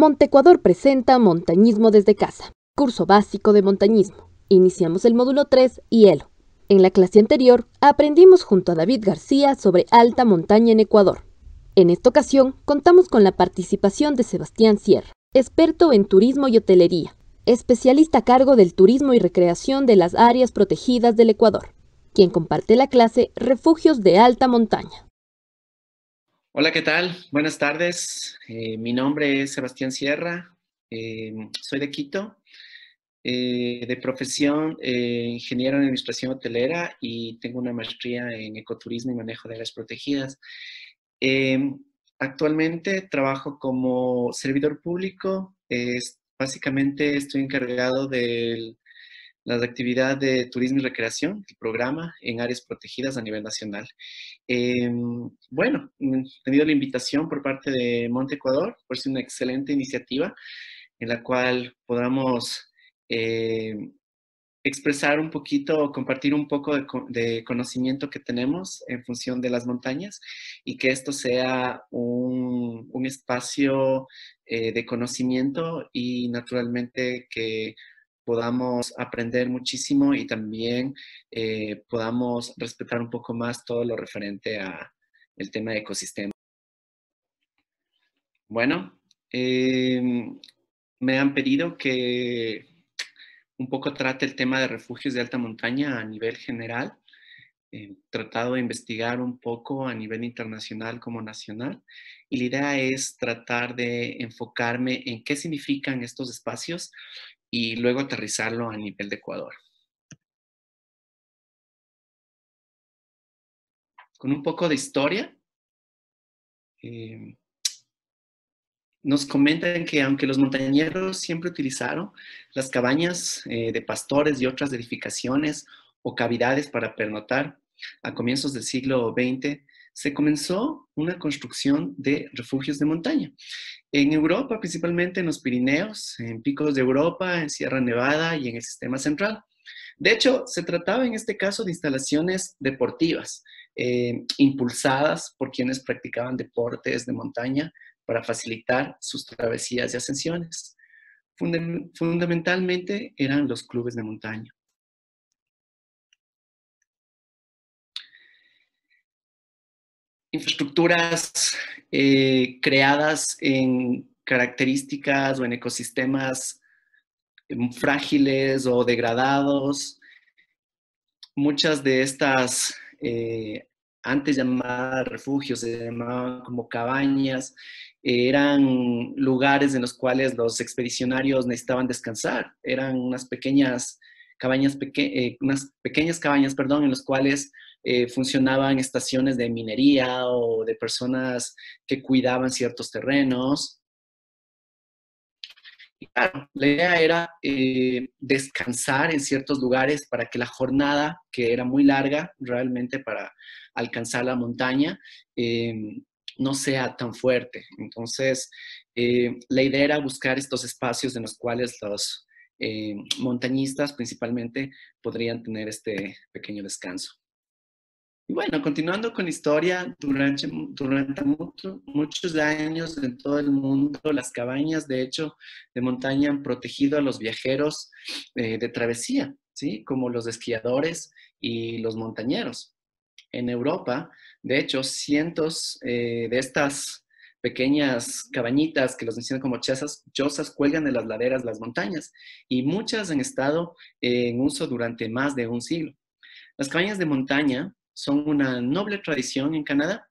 Montecuador presenta Montañismo desde casa, curso básico de montañismo. Iniciamos el módulo 3, Hielo. En la clase anterior, aprendimos junto a David García sobre alta montaña en Ecuador. En esta ocasión, contamos con la participación de Sebastián Sierra, experto en turismo y hotelería, especialista a cargo del turismo y recreación de las áreas protegidas del Ecuador, quien comparte la clase Refugios de alta montaña. Hola, ¿qué tal? Buenas tardes. Mi nombre es Sebastián Sierra. Soy de Quito. De profesión, ingeniero en administración hotelera y tengo una maestría en ecoturismo y manejo de áreas protegidas. Eh, Actualmente trabajo como servidor público. Básicamente estoy encargado de las actividades de turismo y recreación, el programa en áreas protegidas a nivel nacional. Bueno, he tenido la invitación por parte de Monte Ecuador, por ser una excelente iniciativa en la cual podamos eh, expresar un poquito, compartir un poco de conocimiento que tenemos en función de las montañas y que esto sea un espacio de conocimiento y naturalmente que podamos aprender muchísimo y también podamos respetar un poco más todo lo referente a el tema de ecosistema. Bueno, me han pedido que un poco trate el tema de refugios de alta montaña a nivel general. He tratado de investigar un poco a nivel internacional como nacional y la idea es tratar de enfocarme en qué significan estos espacios y luego aterrizarlo a nivel de Ecuador. Con un poco de historia, eh, nos comentan que aunque los montañeros siempre utilizaron las cabañas de pastores y otras edificaciones o cavidades para pernotar, a comienzos del siglo XX se comenzó una construcción de refugios de montaña. En Europa, principalmente en los Pirineos, en picos de Europa, en Sierra Nevada y en el sistema central. De hecho, se trataba en este caso de instalaciones deportivas, impulsadas por quienes practicaban deportes de montaña para facilitar sus travesías y ascensiones. Fundamentalmente eran los clubes de montaña. Infraestructuras creadas en características o en ecosistemas frágiles o degradados. Muchas de estas, antes llamadas refugios, se llamaban como cabañas, eran lugares en los cuales los expedicionarios necesitaban descansar. Eran unas pequeñas cabañas, perdón, en las cuales funcionaban estaciones de minería o de personas que cuidaban ciertos terrenos. Y claro, la idea era descansar en ciertos lugares para que la jornada, que era muy larga realmente para alcanzar la montaña, no sea tan fuerte. Entonces, la idea era buscar estos espacios en los cuales los montañistas principalmente podrían tener este pequeño descanso. Y bueno, continuando con la historia, durante muchos años en todo el mundo, las cabañas, de hecho, de montaña han protegido a los viajeros de travesía, ¿sí? Como los esquiadores y los montañeros. En Europa, de hecho, cientos de estas pequeñas cabañitas que los mencionan como chozas cuelgan de las laderas de las montañas y muchas han estado en uso durante más de un siglo. Las cabañas de montaña son una noble tradición en Canadá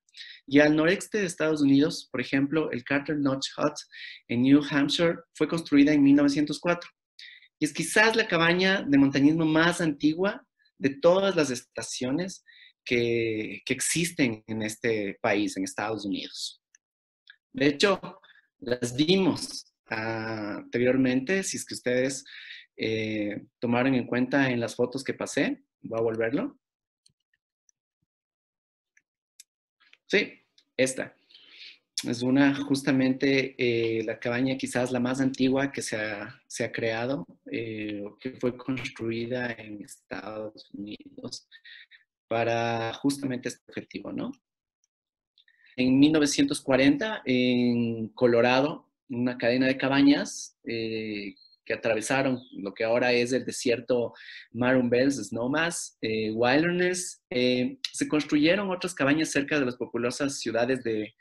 y al noreste de Estados Unidos, por ejemplo, el Carter Notch Hut en New Hampshire fue construida en 1904 y es quizás la cabaña de montañismo más antigua de todas las estaciones que existen en este país, en Estados Unidos. De hecho, las vimos anteriormente, si es que ustedes tomaron en cuenta en las fotos que pasé. Voy a volverlo. Sí, esta. Es justamente la cabaña quizás la más antigua que se ha creado, que fue construida en Estados Unidos para justamente este objetivo, ¿no? En 1940, en Colorado, una cadena de cabañas que atravesaron lo que ahora es el desierto Maroon Bells, Snowmass, Wilderness. Se construyeron otras cabañas cerca de las populosas ciudades de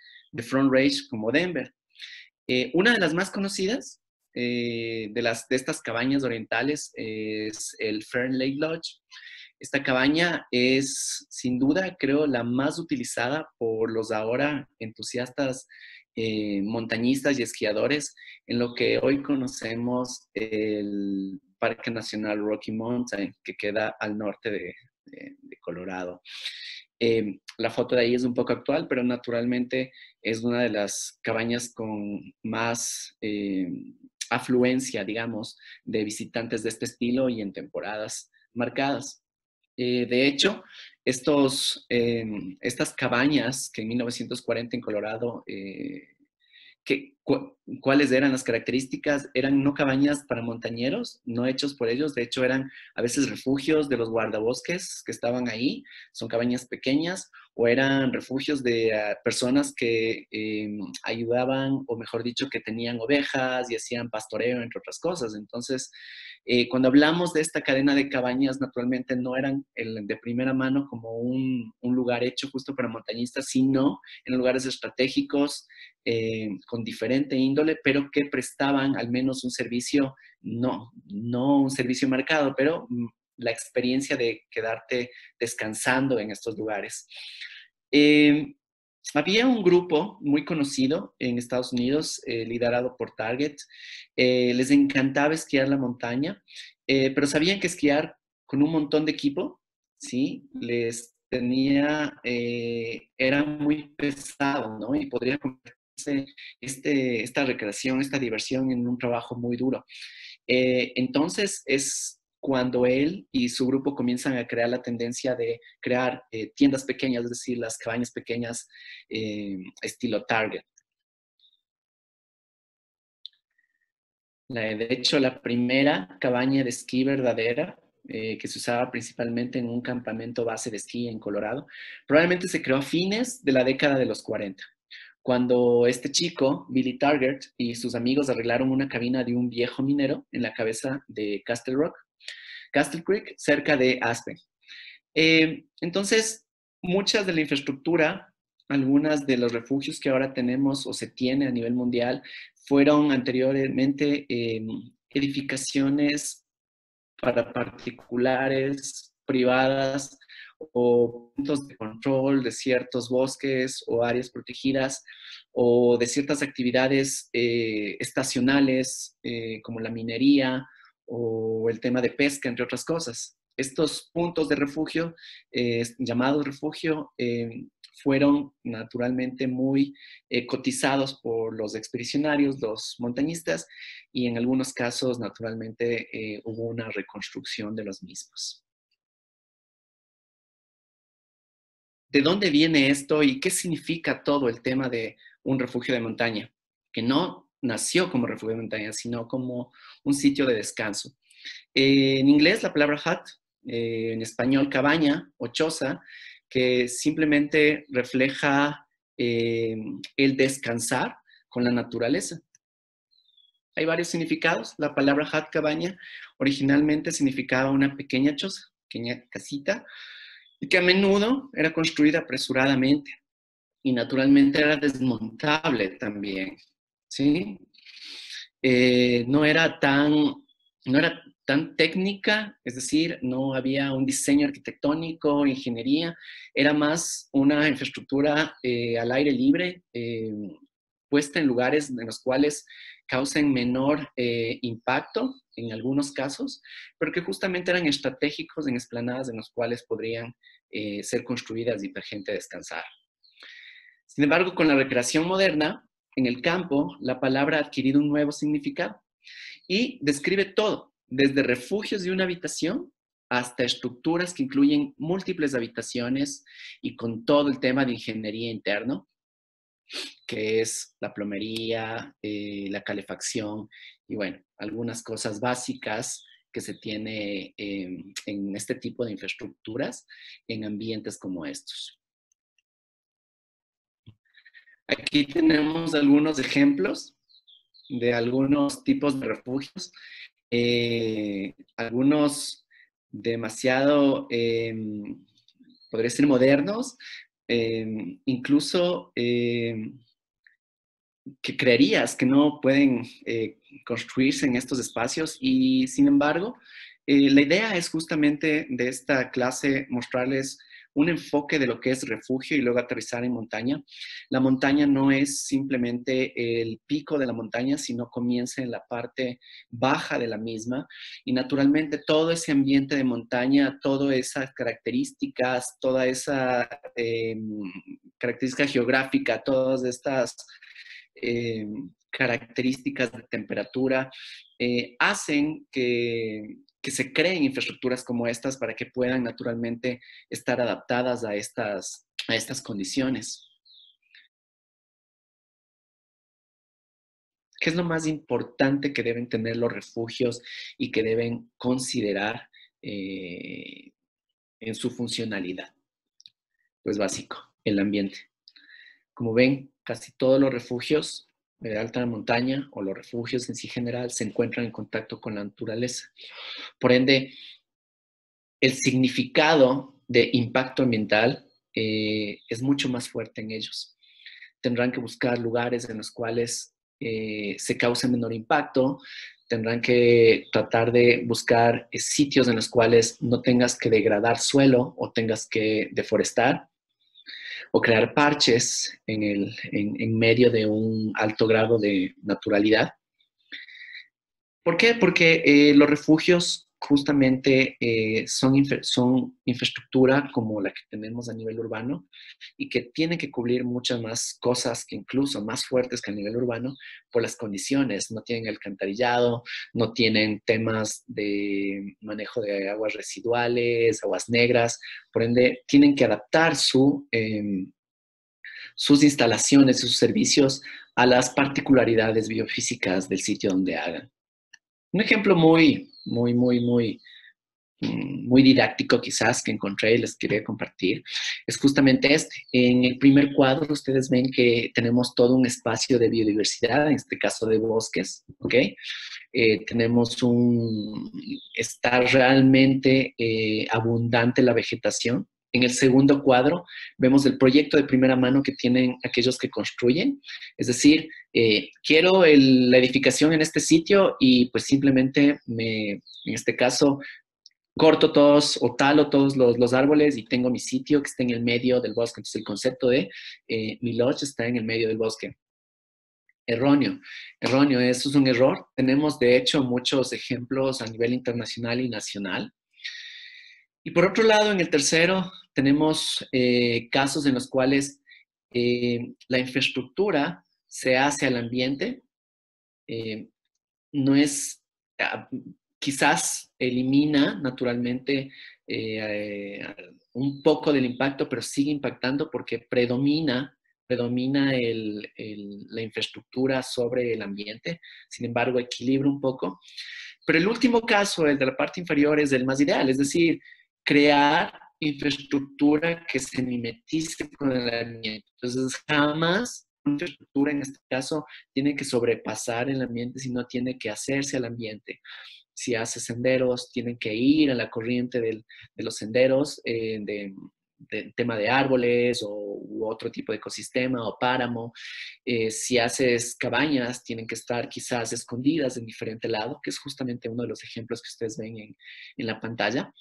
Front Range como Denver. Una de las más conocidas de estas cabañas orientales es el Fern Lake Lodge. Esta cabaña es, sin duda, creo, la más utilizada por los ahora entusiastas montañistas y esquiadores en lo que hoy conocemos el Parque Nacional Rocky Mountain, que queda al norte de Colorado. La foto de ahí es un poco actual, pero naturalmente es una de las cabañas con más afluencia, digamos, de visitantes de este estilo y en temporadas marcadas. De hecho, estas cabañas que en 1940 en Colorado ¿cuáles eran las características? Eran no cabañas para montañeros, no hechos por ellos, de hecho eran a veces refugios de los guardabosques que estaban ahí, son cabañas pequeñas, o eran refugios de personas que ayudaban, o mejor dicho, que tenían ovejas y hacían pastoreo, entre otras cosas. Entonces, cuando hablamos de esta cadena de cabañas, naturalmente no eran de primera mano como un lugar hecho justo para montañistas, sino en lugares estratégicos, con diferente índole, pero que prestaban al menos un servicio, no un servicio marcado, pero la experiencia de quedarte descansando en estos lugares. Había un grupo muy conocido en Estados Unidos, liderado por Target. Les encantaba esquiar la montaña, pero sabían que esquiar con un montón de equipo, ¿sí? Era muy pesado, ¿no? Y podría convertirse esta recreación, esta diversión en un trabajo muy duro. Entonces es cuando él y su grupo comienzan a crear la tendencia de crear tiendas pequeñas, es decir, las cabañas pequeñas estilo Target. De hecho, la primera cabaña de esquí verdadera que se usaba principalmente en un campamento base de esquí en Colorado, probablemente se creó a fines de la década de los 40, cuando este chico, Billy Target, y sus amigos arreglaron una cabina de un viejo minero en la cabeza de Castle Creek, cerca de Aspen. Entonces, muchas de la infraestructura, algunas de los refugios que ahora tenemos o se tiene a nivel mundial, fueron anteriormente edificaciones para particulares, privadas, o puntos de control de ciertos bosques o áreas protegidas, o de ciertas actividades estacionales, como la minería o el tema de pesca, entre otras cosas. Estos puntos de refugio, llamados refugio, fueron naturalmente muy cotizados por los expedicionarios, los montañistas, y en algunos casos, naturalmente, hubo una reconstrucción de los mismos. ¿De dónde viene esto y qué significa todo el tema de un refugio de montaña? Que no nació como refugio de montaña, sino como un sitio de descanso. En inglés, la palabra hut, en español, cabaña o choza, que simplemente refleja el descansar con la naturaleza. Hay varios significados. La palabra hut, cabaña, originalmente significaba una pequeña choza, pequeña casita, y que a menudo era construida apresuradamente y naturalmente era desmontable también, ¿sí? No era tan técnica, es decir, no había un diseño arquitectónico, ingeniería, era más una infraestructura al aire libre, puesta en lugares en los cuales causen menor impacto en algunos casos, pero que justamente eran estratégicos en esplanadas en los cuales podrían ser construidas y para gente descansar. Sin embargo, con la recreación moderna, en el campo, la palabra ha adquirido un nuevo significado y describe todo, desde refugios de una habitación hasta estructuras que incluyen múltiples habitaciones y con todo el tema de ingeniería interno, que es la plomería, la calefacción y bueno, algunas cosas básicas que se tiene en este tipo de infraestructuras en ambientes como estos. Aquí tenemos algunos ejemplos de algunos tipos de refugios, algunos demasiado, podría ser modernos, incluso que creerías que no pueden construirse en estos espacios y sin embargo, la idea es justamente de esta clase mostrarles un enfoque de lo que es refugio y luego aterrizar en montaña. La montaña no es simplemente el pico de la montaña, sino comienza en la parte baja de la misma y naturalmente todo ese ambiente de montaña, todas esas características, toda esa característica geográfica, todas estas características de temperatura, hacen que se creen infraestructuras como estas para que puedan naturalmente estar adaptadas a estas condiciones. ¿Qué es lo más importante que deben tener los refugios y que deben considerar en su funcionalidad? Pues básico, el ambiente. Como ven, casi todos los refugios de alta montaña o los refugios en sí general se encuentran en contacto con la naturaleza. Por ende, el significado de impacto ambiental es mucho más fuerte en ellos. Tendrán que buscar lugares en los cuales se cause menor impacto, tendrán que tratar de buscar sitios en los cuales no tengas que degradar suelo o tengas que deforestar o crear parches en medio de un alto grado de naturalidad. ¿Por qué? Porque los refugios justamente son infraestructura como la que tenemos a nivel urbano y que tienen que cubrir muchas más cosas que incluso más fuertes que a nivel urbano por las condiciones. No tienen alcantarillado, no tienen temas de manejo de aguas residuales, aguas negras, por ende tienen que adaptar sus instalaciones, sus servicios a las particularidades biofísicas del sitio donde hagan. Un ejemplo muy didáctico quizás que encontré y les quería compartir es justamente este. En el primer cuadro ustedes ven que tenemos todo un espacio de biodiversidad, en este caso de bosques, ¿ok? Está realmente abundante la vegetación. En el segundo cuadro vemos el proyecto de primera mano que tienen aquellos que construyen, es decir, quiero la edificación en este sitio y pues simplemente en este caso, corto todos o talo todos los árboles y tengo mi sitio que está en el medio del bosque. Entonces el concepto de mi lodge está en el medio del bosque. Erróneo, erróneo, eso es un error. Tenemos de hecho muchos ejemplos a nivel internacional y nacional. Y por otro lado, en el tercero, tenemos casos en los cuales la infraestructura se hace al ambiente, no es, quizás elimina naturalmente un poco del impacto, pero sigue impactando porque predomina la infraestructura sobre el ambiente, sin embargo equilibra un poco. Pero el último caso, el de la parte inferior, es el más ideal, es decir, crear infraestructura que se mimetice con el ambiente. Entonces, jamás una infraestructura, en este caso, tiene que sobrepasar el ambiente, sino tiene que hacerse al ambiente. Si hace senderos, tienen que ir a la corriente de los senderos, de tema de árboles u otro tipo de ecosistema o páramo. Si haces cabañas, tienen que estar quizás escondidas en diferente lado, que es justamente uno de los ejemplos que ustedes ven en la pantalla.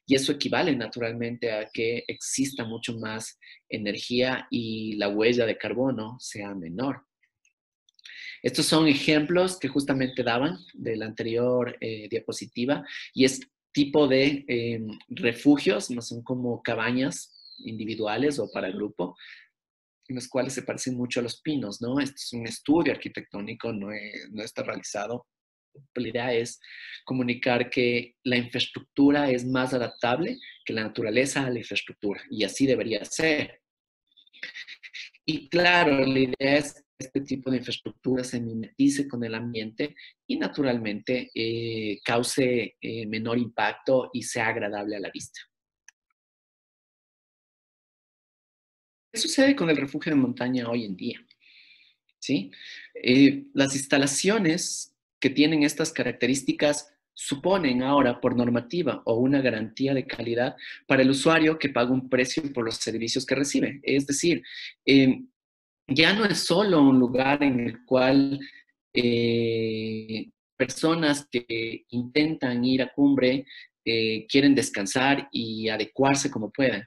Y eso equivale naturalmente a que exista mucho más energía y la huella de carbono sea menor. Estos son ejemplos que justamente daban de la anterior diapositiva y es tipo de refugios, no son como cabañas individuales o para grupo, en los cuales se parecen mucho a los pinos, ¿no? Este es un estudio arquitectónico, no está realizado. La idea es comunicar que la infraestructura es más adaptable que la naturaleza a la infraestructura y así debería ser. Y claro, la idea es que este tipo de infraestructura se mimetice con el ambiente y naturalmente cause menor impacto y sea agradable a la vista. ¿Qué sucede con el refugio de montaña hoy en día? ¿sí? Las instalaciones que tienen estas características suponen ahora por normativa o una garantía de calidad para el usuario que paga un precio por los servicios que recibe. Es decir, eh, ya no es solo un lugar en el cual personas que intentan ir a cumbre quieren descansar y adecuarse como puedan.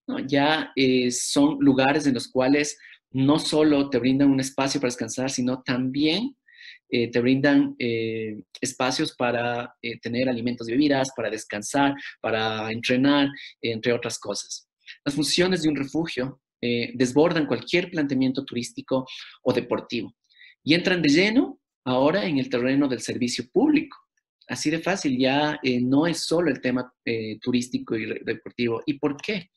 ¿No? Ya son lugares en los cuales no solo te brindan un espacio para descansar, sino también te brindan espacios para tener alimentos y bebidas, para descansar, para entrenar, entre otras cosas. Las funciones de un refugio desbordan cualquier planteamiento turístico o deportivo y entran de lleno ahora en el terreno del servicio público. Así de fácil, ya no es solo el tema turístico y deportivo. ¿Y por qué?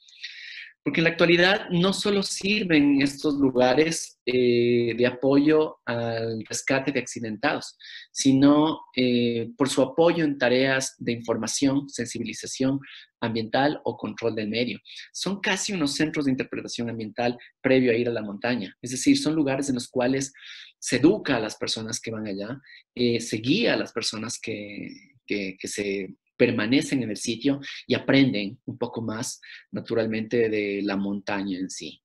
Porque en la actualidad no solo sirven estos lugares de apoyo al rescate de accidentados, sino por su apoyo en tareas de información, sensibilización ambiental o control del medio. Son casi unos centros de interpretación ambiental previo a ir a la montaña. Es decir, son lugares en los cuales se educa a las personas que van allá, se guía a las personas que se permanecen en el sitio y aprenden un poco más naturalmente de la montaña en sí.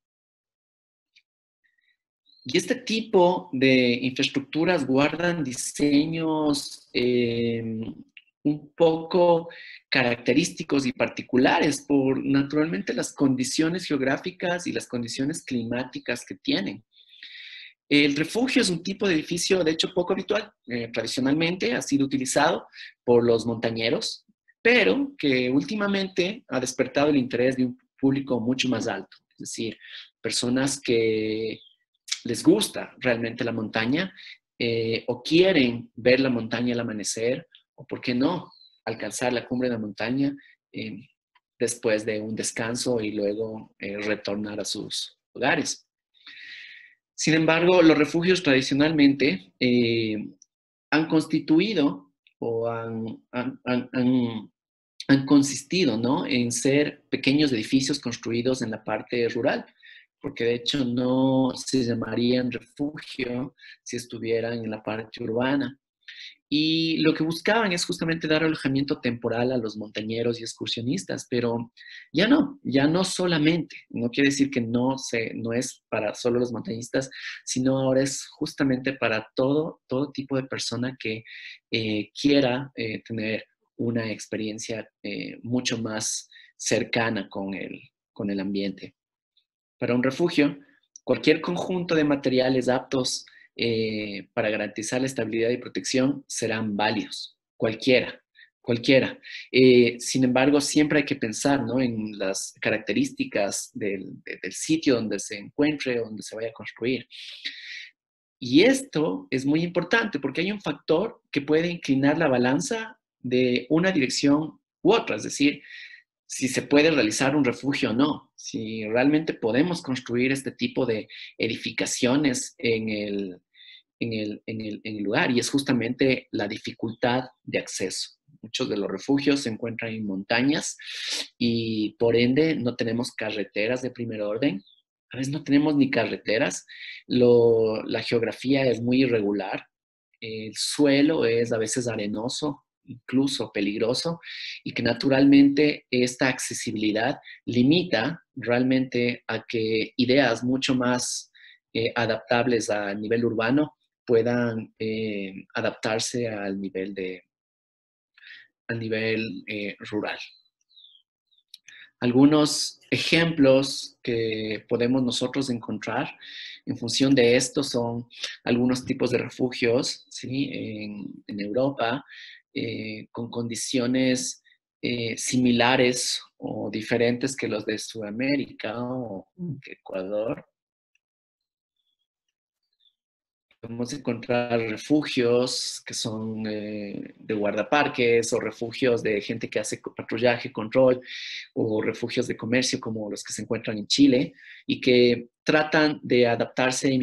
Y este tipo de infraestructuras guardan diseños un poco característicos y particulares por naturalmente las condiciones geográficas y las condiciones climáticas que tienen. El refugio es un tipo de edificio, de hecho, poco habitual. Tradicionalmente ha sido utilizado por los montañeros, pero que últimamente ha despertado el interés de un público mucho más alto. Es decir, personas que les gusta realmente la montaña o quieren ver la montaña al amanecer o, ¿por qué no?, alcanzar la cumbre de la montaña eh, después de un descanso y luego retornar a sus hogares. Sin embargo, los refugios tradicionalmente han constituido o han consistido, ¿no?, en ser pequeños edificios construidos en la parte rural, porque de hecho no se llamarían refugio si estuvieran en la parte urbana. Y lo que buscaban es justamente dar alojamiento temporal a los montañeros y excursionistas, pero ya no solamente, no quiere decir que no es para solo los montañistas, sino ahora es justamente para todo tipo de persona que quiera tener una experiencia mucho más cercana con el ambiente. Para un refugio, cualquier conjunto de materiales aptos para garantizar la estabilidad y protección serán válidos, cualquiera. Sin embargo, siempre hay que pensar, ¿no?, en las características del sitio donde se encuentre, donde se vaya a construir. Y esto es muy importante porque hay un factor que puede inclinar la balanza de una dirección u otra, es decir, si se puede realizar un refugio o no, si realmente podemos construir este tipo de edificaciones en el lugar, y es justamente la dificultad de acceso. Muchos de los refugios se encuentran en montañas y por ende no tenemos carreteras de primer orden. A veces no tenemos ni carreteras, la geografía es muy irregular, el suelo es a veces arenoso, incluso peligroso, y que naturalmente esta accesibilidad limita realmente a que ideas mucho más adaptables al nivel urbano puedan adaptarse al nivel rural. Algunos ejemplos que podemos nosotros encontrar en función de esto son algunos tipos de refugios, ¿sí?, en Europa, con condiciones similares o diferentes que los de Sudamérica o Ecuador. Podemos encontrar refugios que son de guardaparques o refugios de gente que hace patrullaje, control, o refugios de comercio como los que se encuentran en Chile y que tratan de adaptarse y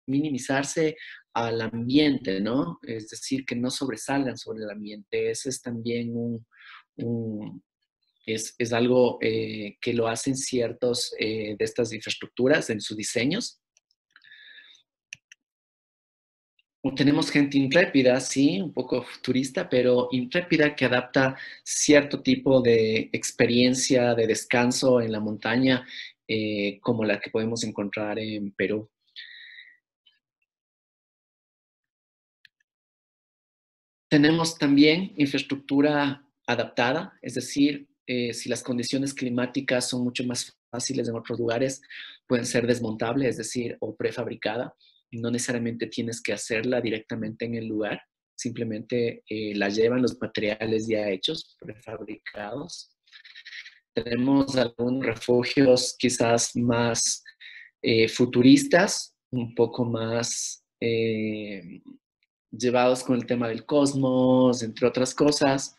minimizarse al ambiente, ¿no? Es decir, que no sobresalgan sobre el ambiente. Ese es también un es algo que lo hacen ciertos de estas infraestructuras en sus diseños. Tenemos gente intrépida, sí, un poco futurista, pero intrépida que adapta cierto tipo de experiencia de descanso en la montaña, como la que podemos encontrar en Perú. Tenemos también infraestructura adaptada, es decir, si las condiciones climáticas son mucho más fáciles en otros lugares, pueden ser desmontables, es decir, o prefabricada. No necesariamente tienes que hacerla directamente en el lugar, simplemente la llevan los materiales ya hechos, prefabricados. Tenemos algunos refugios quizás más futuristas, un poco más llevados con el tema del cosmos, entre otras cosas.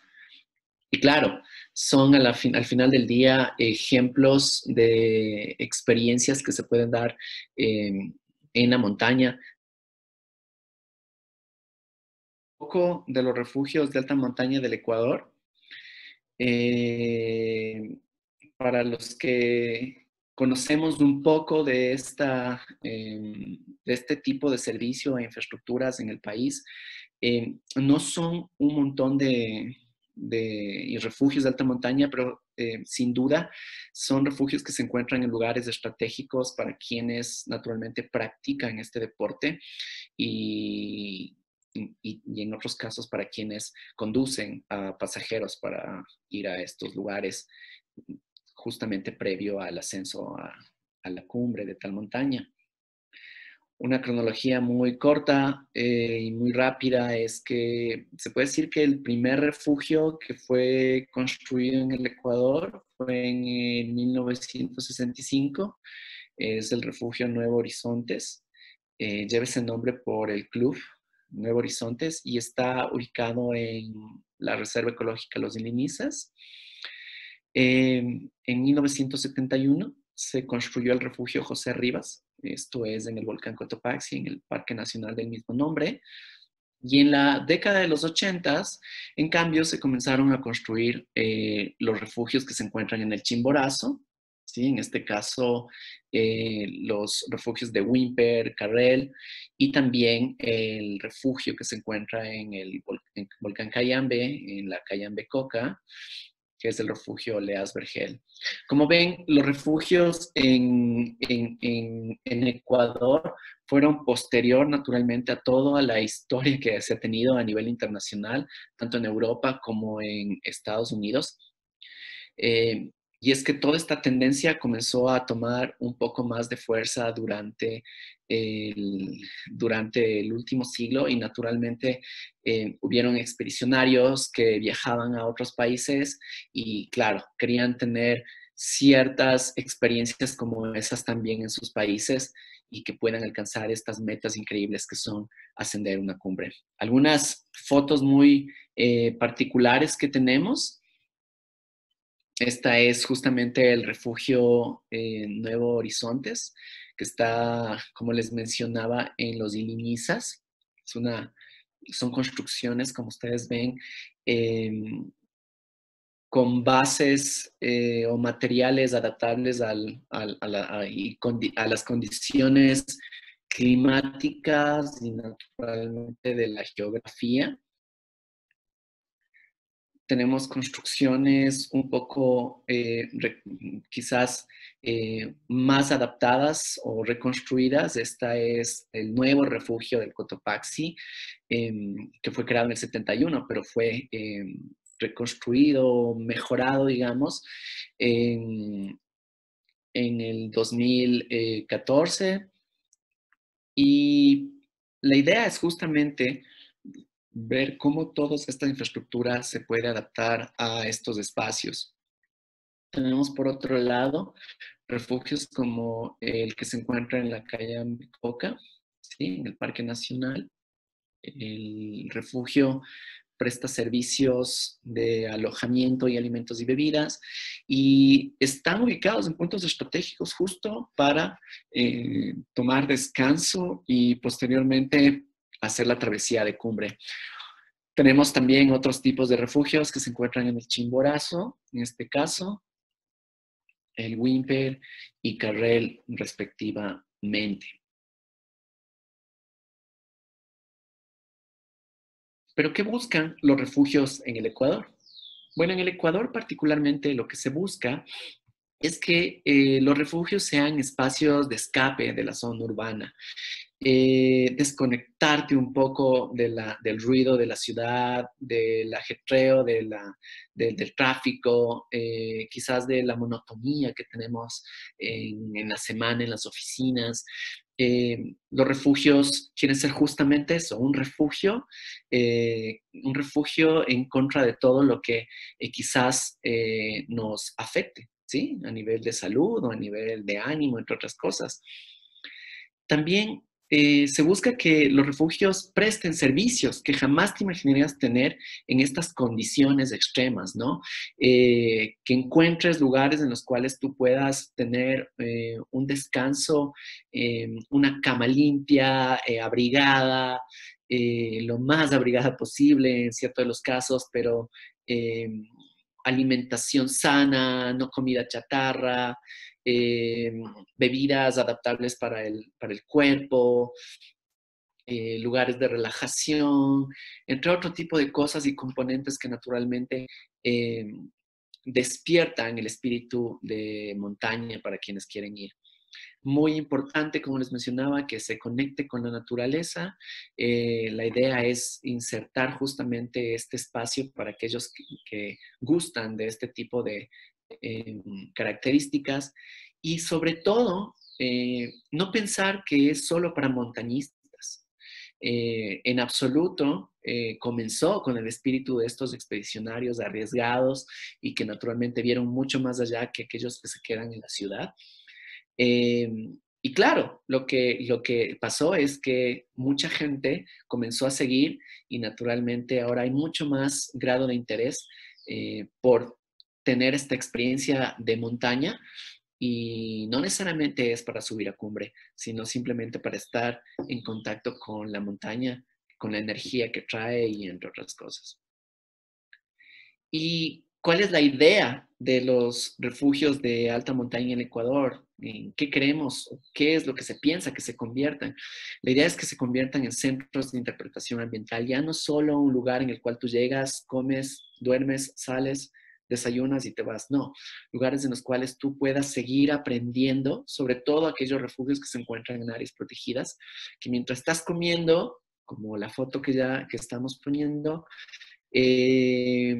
Y claro, son al final del día ejemplos de experiencias que se pueden dar en la montaña. Un poco de los refugios de alta montaña del Ecuador. Eh, para los que conocemos un poco de este tipo de servicio e infraestructuras en el país, no son un montón de refugios de alta montaña, pero sin duda son refugios que se encuentran en lugares estratégicos para quienes naturalmente practican este deporte y, y en otros casos para quienes conducen a pasajeros para ir a estos lugares justamente previo al ascenso a la cumbre de tal montaña. Una cronología muy corta y muy rápida es que se puede decir que el primer refugio que fue construido en el Ecuador fue en 1965, es el refugio Nuevo Horizontes. Lleva ese nombre por el club Nuevo Horizontes y está ubicado en la Reserva Ecológica Los Ilinizas. En 1971 se construyó el refugio José Rivas, esto es en el volcán Cotopaxi, en el Parque Nacional del mismo nombre. Y en la década de los 80, en cambio, se comenzaron a construir los refugios que se encuentran en el Chimborazo, ¿sí? En este caso, los refugios de Wimper, Carrel, y también el refugio que se encuentra en el volcán Cayambe, en la Cayambe Coca, que es el refugio Leas Vergel. Como ven, los refugios en Ecuador fueron posterior naturalmente a toda la historia que se ha tenido a nivel internacional, tanto en Europa como en Estados Unidos. Y es que toda esta tendencia comenzó a tomar un poco más de fuerza durante el último siglo y naturalmente hubieron expedicionarios que viajaban a otros países y claro, querían tener ciertas experiencias como esas también en sus países y que puedan alcanzar estas metas increíbles que son ascender una cumbre. Algunas fotos muy particulares que tenemos. Esta es justamente el refugio Nuevo Horizontes, que está, como les mencionaba, en los Ilinizas. Son construcciones, como ustedes ven, eh, con bases o materiales adaptables a las condiciones climáticas y naturalmente de la geografía. Tenemos construcciones un poco quizás más adaptadas o reconstruidas. Esta es el nuevo refugio del Cotopaxi, que fue creado en el 71, pero fue reconstruido, mejorado, digamos, en, en el 2014. Y la idea es justamente ver cómo toda esta infraestructura se puede adaptar a estos espacios. Tenemos por otro lado refugios como el que se encuentra en la calle Ambicoca, ¿sí? En el Parque Nacional. El refugio presta servicios de alojamiento y alimentos y bebidas y están ubicados en puntos estratégicos justo para tomar descanso y posteriormente hacer la travesía de cumbre. Tenemos también otros tipos de refugios que se encuentran en el Chimborazo, en este caso, el Wimper y Carrel respectivamente. Pero ¿qué buscan los refugios en el Ecuador? Bueno, en el Ecuador particularmente lo que se busca es que los refugios sean espacios de escape de la zona urbana, desconectarte un poco del ruido de la ciudad, del ajetreo del tráfico, quizás de la monotonía que tenemos en la semana en las oficinas. Los refugios quieren ser justamente eso, un refugio en contra de todo lo que quizás nos afecte, ¿sí? A nivel de salud o a nivel de ánimo, entre otras cosas. También se busca que los refugios presten servicios que jamás te imaginarías tener en estas condiciones extremas, ¿no? Que encuentres lugares en los cuales tú puedas tener un descanso, una cama limpia, abrigada, lo más abrigada posible en ciertos de los casos, pero eh, alimentación sana, no comida chatarra, eh, bebidas adaptables para el cuerpo, lugares de relajación, entre otro tipo de cosas y componentes que naturalmente eh, despiertan el espíritu de montaña para quienes quieren ir. Muy importante, como les mencionaba, que se conecte con la naturaleza. La idea es insertar justamente este espacio para aquellos que gustan de este tipo de características y sobre todo no pensar que es solo para montañistas. En absoluto comenzó con el espíritu de estos expedicionarios arriesgados y que naturalmente vieron mucho más allá que aquellos que se quedan en la ciudad. Eh, y claro, lo que pasó es que mucha gente comenzó a seguir y naturalmente ahora hay mucho más grado de interés por tener esta experiencia de montaña y no necesariamente es para subir a cumbre, sino simplemente para estar en contacto con la montaña, con la energía que trae y entre otras cosas. ¿Y cuál es la idea de los refugios de alta montaña en Ecuador? ¿En qué creemos? ¿Qué es lo que se piensa que se conviertan? La idea es que se conviertan en centros de interpretación ambiental, ya no solo un lugar en el cual tú llegas, comes, duermes, sales, desayunas y te vas. No, lugares en los cuales tú puedas seguir aprendiendo, sobre todo aquellos refugios que se encuentran en áreas protegidas, que mientras estás comiendo, como la foto que estamos poniendo, eh,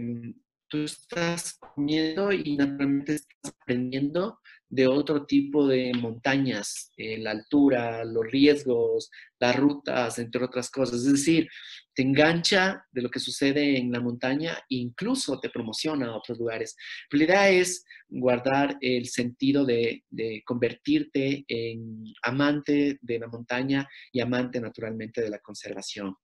tú estás comiendo y naturalmente estás aprendiendo de otro tipo de montañas, la altura, los riesgos, las rutas, entre otras cosas. Es decir, te engancha de lo que sucede en la montaña e incluso te promociona a otros lugares. Pero la idea es guardar el sentido de convertirte en amante de la montaña y amante naturalmente de la conservación.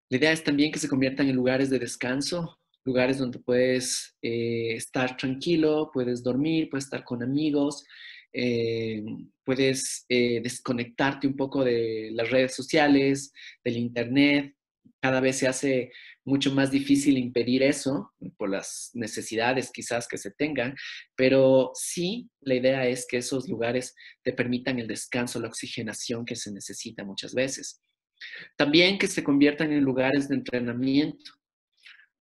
La idea es también que se conviertan en lugares de descanso, lugares donde puedes estar tranquilo, puedes dormir, puedes estar con amigos, eh, puedes desconectarte un poco de las redes sociales, del internet. Cada vez se hace mucho más difícil impedir eso por las necesidades quizás que se tengan, pero sí, la idea es que esos lugares te permitan el descanso, la oxigenación que se necesita muchas veces. También que se conviertan en lugares de entrenamiento,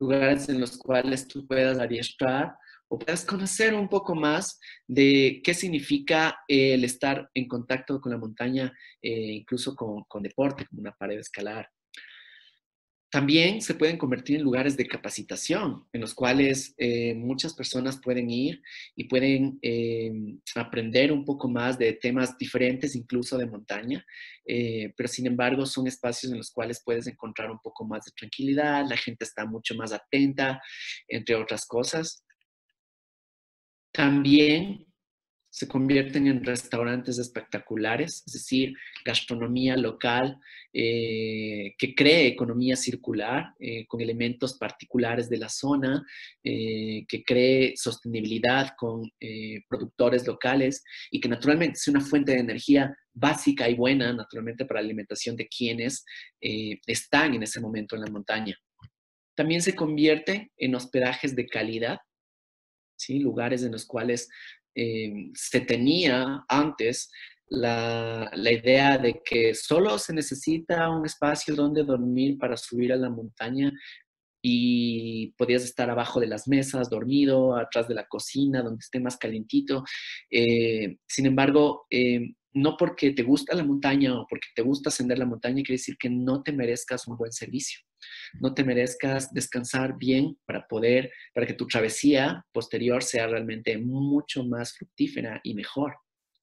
lugares en los cuales tú puedas adiestrar o puedas conocer un poco más de qué significa el estar en contacto con la montaña, incluso con deporte, como una pared de escalar. También se pueden convertir en lugares de capacitación, en los cuales muchas personas pueden ir y pueden aprender un poco más de temas diferentes, incluso de montaña, pero sin embargo son espacios en los cuales puedes encontrar un poco más de tranquilidad, la gente está mucho más atenta, entre otras cosas. También se convierten en restaurantes espectaculares, es decir, gastronomía local que cree economía circular con elementos particulares de la zona, que cree sostenibilidad con productores locales y que naturalmente es una fuente de energía básica y buena, naturalmente, para la alimentación de quienes están en ese momento en la montaña. También se convierte en hospedajes de calidad, ¿sí? Lugares en los cuales se tenía antes la idea de que solo se necesita un espacio donde dormir para subir a la montaña y podías estar abajo de las mesas, dormido, atrás de la cocina, donde esté más calientito. Sin embargo, no porque te gusta la montaña o porque te gusta ascender la montaña, quiere decir que no te merezcas un buen servicio, no te merezcas descansar bien para que tu travesía posterior sea realmente mucho más fructífera y mejor.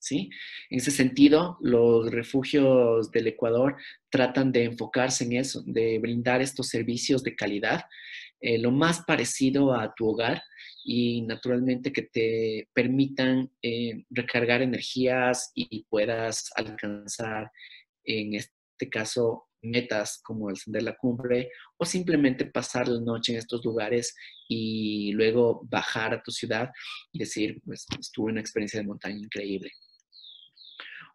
¿Sí? En ese sentido, los refugios del Ecuador tratan de enfocarse en eso, de brindar estos servicios de calidad, lo más parecido a tu hogar y naturalmente que te permitan recargar energías y puedas alcanzar, en este caso, metas como ascender la cumbre o simplemente pasar la noche en estos lugares y luego bajar a tu ciudad y decir, pues tuve una experiencia de montaña increíble.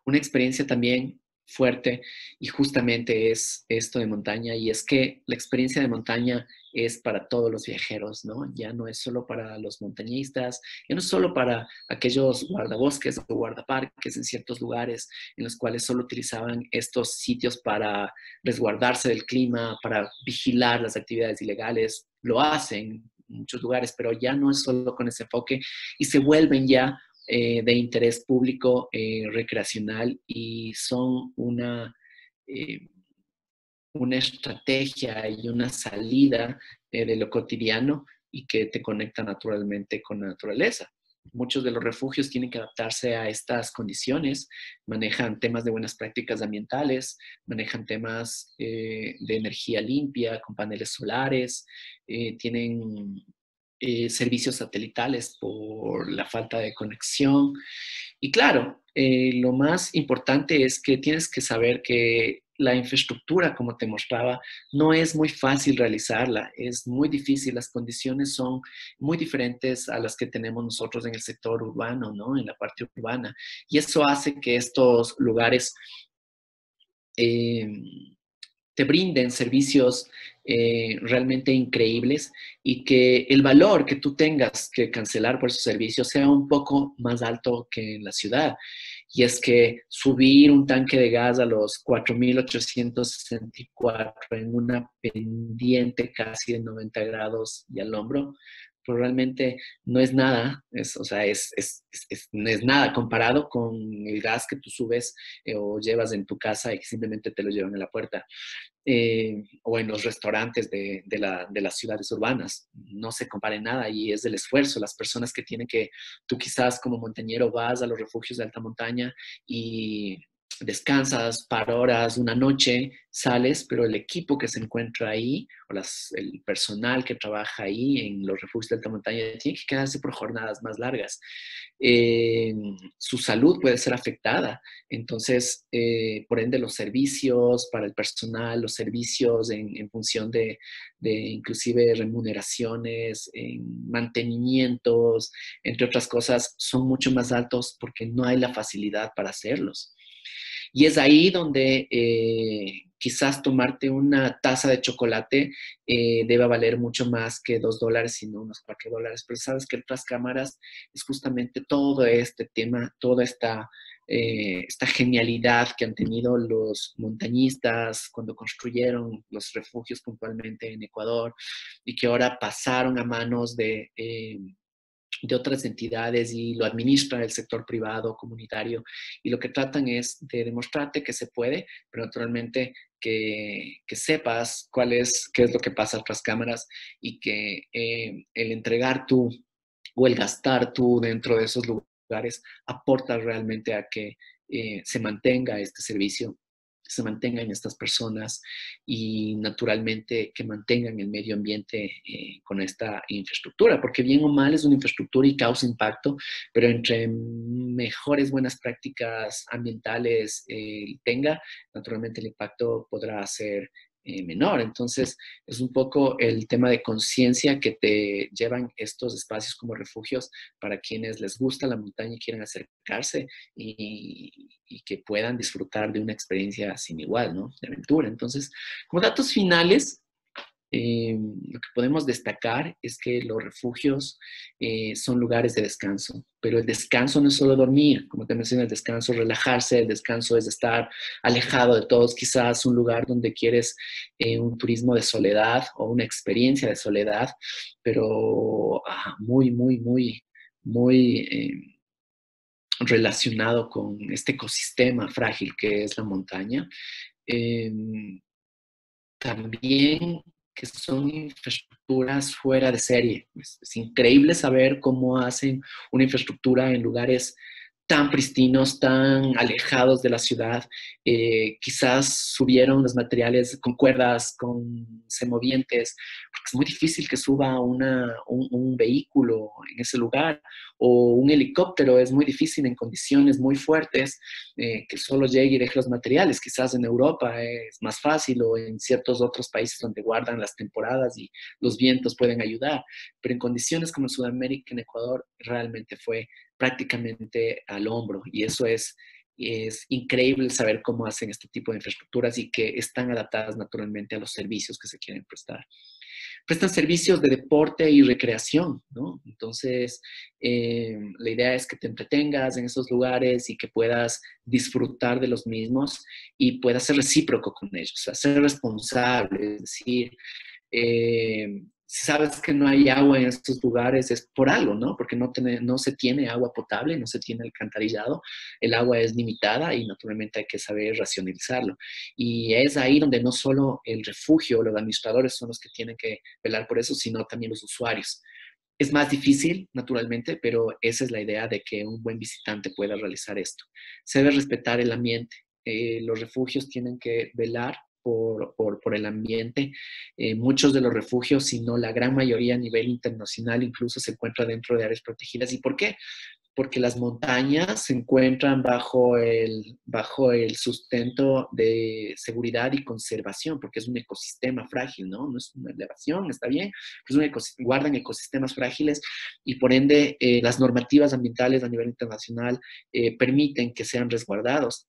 Una experiencia también fuerte y justamente es esto de montaña y es que la experiencia de montaña es para todos los viajeros, ¿no? Ya no es solo para los montañistas, ya no es solo para aquellos guardabosques o guardaparques en ciertos lugares en los cuales solo utilizaban estos sitios para resguardarse del clima, para vigilar las actividades ilegales. Lo hacen en muchos lugares, pero ya no es solo con ese enfoque y se vuelven ya de interés público recreacional y son eh, una estrategia y una salida de lo cotidiano y que te conecta naturalmente con la naturaleza. Muchos de los refugios tienen que adaptarse a estas condiciones, manejan temas de buenas prácticas ambientales, manejan temas de energía limpia con paneles solares, tienen servicios satelitales por la falta de conexión. Y claro, lo más importante es que tienes que saber que la infraestructura, como te mostraba, no es muy fácil realizarla, es muy difícil, las condiciones son muy diferentes a las que tenemos nosotros en el sector urbano, ¿no? En la parte urbana. Y eso hace que estos lugares eh, te brinden servicios realmente increíbles y que el valor que tú tengas que cancelar por esos servicios sea un poco más alto que en la ciudad. Y es que subir un tanque de gas a los 4.864 en una pendiente casi de 90 grados y al hombro, pues realmente no es nada, o sea, no es nada comparado con el gas que tú subes o llevas en tu casa y que simplemente te lo llevan a la puerta o en los restaurantes de las ciudades urbanas. No se compare nada y es el esfuerzo, las personas que tienen que, tú quizás como montañero vas a los refugios de alta montaña y descansas par horas, una noche, sales, pero el equipo que se encuentra ahí o el personal que trabaja ahí en los refugios de alta montaña tiene que quedarse por jornadas más largas. Su salud puede ser afectada. Entonces, por ende, los servicios para el personal, los servicios en función de inclusive remuneraciones, en mantenimientos, entre otras cosas, son mucho más altos porque no hay la facilidad para hacerlos. Y es ahí donde quizás tomarte una taza de chocolate debe valer mucho más que $2, sino unos $4. Pero sabes que otras cámaras es justamente todo este tema, toda esta genialidad que han tenido los montañistas cuando construyeron los refugios puntualmente en Ecuador y que ahora pasaron a manos de otras entidades y lo administra el sector privado, comunitario, y lo que tratan es de demostrarte que se puede, pero naturalmente que sepas qué es lo que pasa tras cámaras y que el entregar tú o el gastar tú dentro de esos lugares aporta realmente a que se mantenga este servicio, se mantengan estas personas y naturalmente que mantengan el medio ambiente con esta infraestructura, porque bien o mal es una infraestructura y causa impacto, pero entre mejores buenas prácticas ambientales tenga, naturalmente el impacto podrá ser menor. Entonces, es un poco el tema de conciencia que te llevan estos espacios como refugios para quienes les gusta la montaña y quieren acercarse y que puedan disfrutar de una experiencia sin igual, ¿no? De aventura. Entonces, como datos finales, Lo que podemos destacar es que los refugios son lugares de descanso, pero el descanso no es solo dormir, como te mencioné, el descanso es relajarse, el descanso es estar alejado de todos, quizás un lugar donde quieres un turismo de soledad o una experiencia de soledad, pero muy, muy, muy, muy relacionado con este ecosistema frágil que es la montaña. Eh, También que son infraestructuras fuera de serie. Es increíble saber cómo hacen una infraestructura en lugares tan pristinos, tan alejados de la ciudad. Quizás subieron los materiales con cuerdas, con semovientes, porque es muy difícil que suba un vehículo en ese lugar, o un helicóptero es muy difícil en condiciones muy fuertes que solo llegue y deje los materiales. Quizás en Europa es más fácil o en ciertos otros países donde guardan las temporadas y los vientos pueden ayudar, pero en condiciones como en Sudamérica, en Ecuador, realmente fue prácticamente al hombro y eso es increíble saber cómo hacen este tipo de infraestructuras y que están adaptadas naturalmente a los servicios que se quieren prestar. Prestan servicios de deporte y recreación, ¿no? Entonces, la idea es que te entretengas en esos lugares y que puedas disfrutar de los mismos y puedas ser recíproco con ellos, o sea, ser responsable, es decir, si sabes que no hay agua en estos lugares es por algo, ¿no? Porque no se tiene agua potable, no se tiene alcantarillado, el agua es limitada y naturalmente hay que saber racionalizarlo. Y es ahí donde no solo el refugio, los administradores son los que tienen que velar por eso, sino también los usuarios. Es más difícil, naturalmente, pero esa es la idea de que un buen visitante pueda realizar esto. Se debe respetar el ambiente. Los refugios tienen que velar por el ambiente. Muchos de los refugios, si no la gran mayoría a nivel internacional, incluso se encuentra dentro de áreas protegidas. ¿Y por qué? Porque las montañas se encuentran bajo el sustento de seguridad y conservación, porque es un ecosistema frágil, ¿no? No es una elevación, está bien, pero guardan ecosistemas frágiles y por ende las normativas ambientales a nivel internacional permiten que sean resguardados.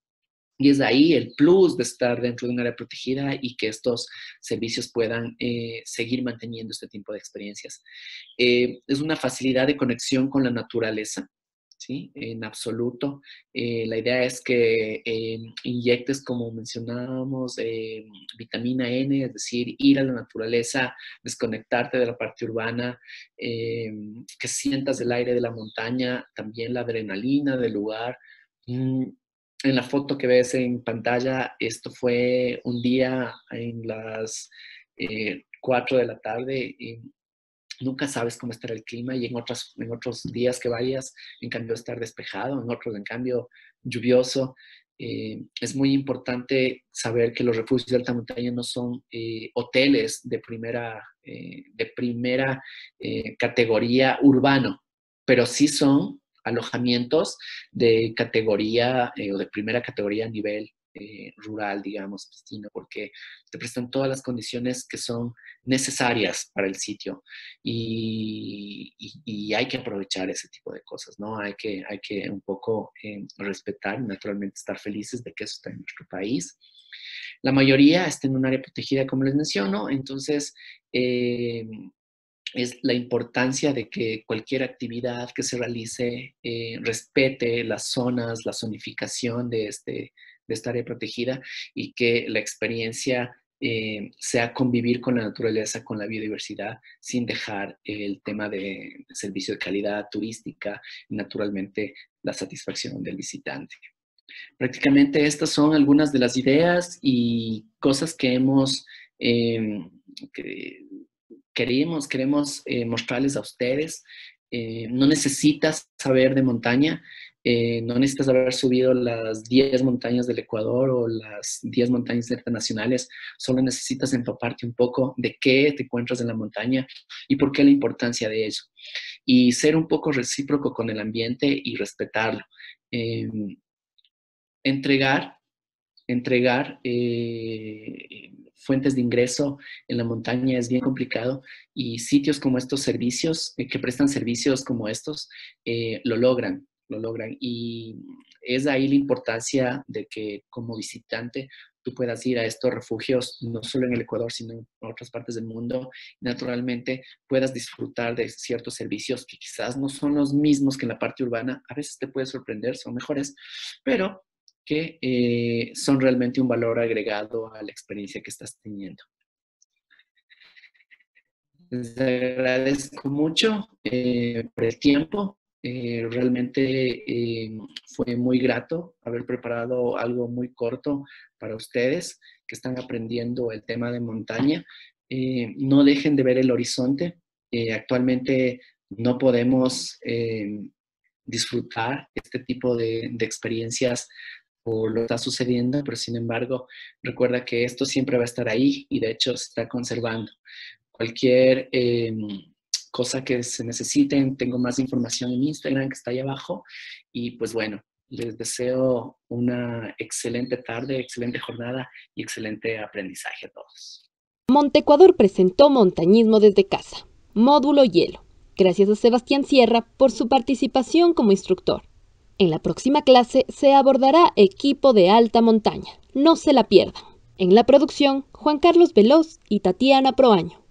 Y es ahí el plus de estar dentro de un área protegida y que estos servicios puedan seguir manteniendo este tipo de experiencias. Es una facilidad de conexión con la naturaleza, ¿sí? En absoluto. La idea es que inyectes, como mencionábamos, vitamina N, es decir, ir a la naturaleza, desconectarte de la parte urbana, que sientas el aire de la montaña, también la adrenalina del lugar. En la foto que ves en pantalla, esto fue un día en las 4 de la tarde. Y nunca sabes cómo estará el clima y en otros días que vayas, en cambio, estar despejado, en otros, en cambio, lluvioso. Es muy importante saber que los refugios de alta montaña no son hoteles de primera categoría urbano, pero sí son alojamientos de categoría o de primera categoría a nivel rural, digamos, destino, porque te prestan todas las condiciones que son necesarias para el sitio y hay que aprovechar ese tipo de cosas, ¿no? Hay que un poco respetar y naturalmente estar felices de que eso está en nuestro país. La mayoría está en un área protegida, como les menciono, entonces es la importancia de que cualquier actividad que se realice respete las zonas, la zonificación de esta área protegida y que la experiencia sea convivir con la naturaleza, con la biodiversidad, sin dejar el tema de servicio de calidad turística y naturalmente la satisfacción del visitante. Prácticamente estas son algunas de las ideas y cosas que hemos que queremos mostrarles a ustedes. No necesitas saber de montaña, no necesitas haber subido las 10 montañas del Ecuador o las 10 montañas internacionales, solo necesitas empaparte un poco de qué te encuentras en la montaña y por qué la importancia de ello. Y ser un poco recíproco con el ambiente y respetarlo. Eh, entregar fuentes de ingreso en la montaña es bien complicado y sitios como estos servicios, que prestan servicios como estos, lo logran. Y es ahí la importancia de que como visitante tú puedas ir a estos refugios, no solo en el Ecuador, sino en otras partes del mundo, y naturalmente puedas disfrutar de ciertos servicios que quizás no son los mismos que en la parte urbana. A veces te puede sorprender, son mejores, pero que son realmente un valor agregado a la experiencia que estás teniendo. Les agradezco mucho por el tiempo. Realmente fue muy grato haber preparado algo muy corto para ustedes que están aprendiendo el tema de montaña. No dejen de ver el horizonte. Actualmente no podemos disfrutar este tipo de experiencias por lo que está sucediendo, pero sin embargo, recuerda que esto siempre va a estar ahí y de hecho se está conservando. Cualquier cosa que se necesiten, tengo más información en Instagram que está ahí abajo. Y pues bueno, les deseo una excelente tarde, excelente jornada y excelente aprendizaje a todos. Montecuador presentó Montañismo desde casa, módulo hielo. Gracias a Sebastián Sierra por su participación como instructor. En la próxima clase se abordará equipo de alta montaña. No se la pierdan. En la producción, Juan Carlos Veloz y Tatiana Proaño.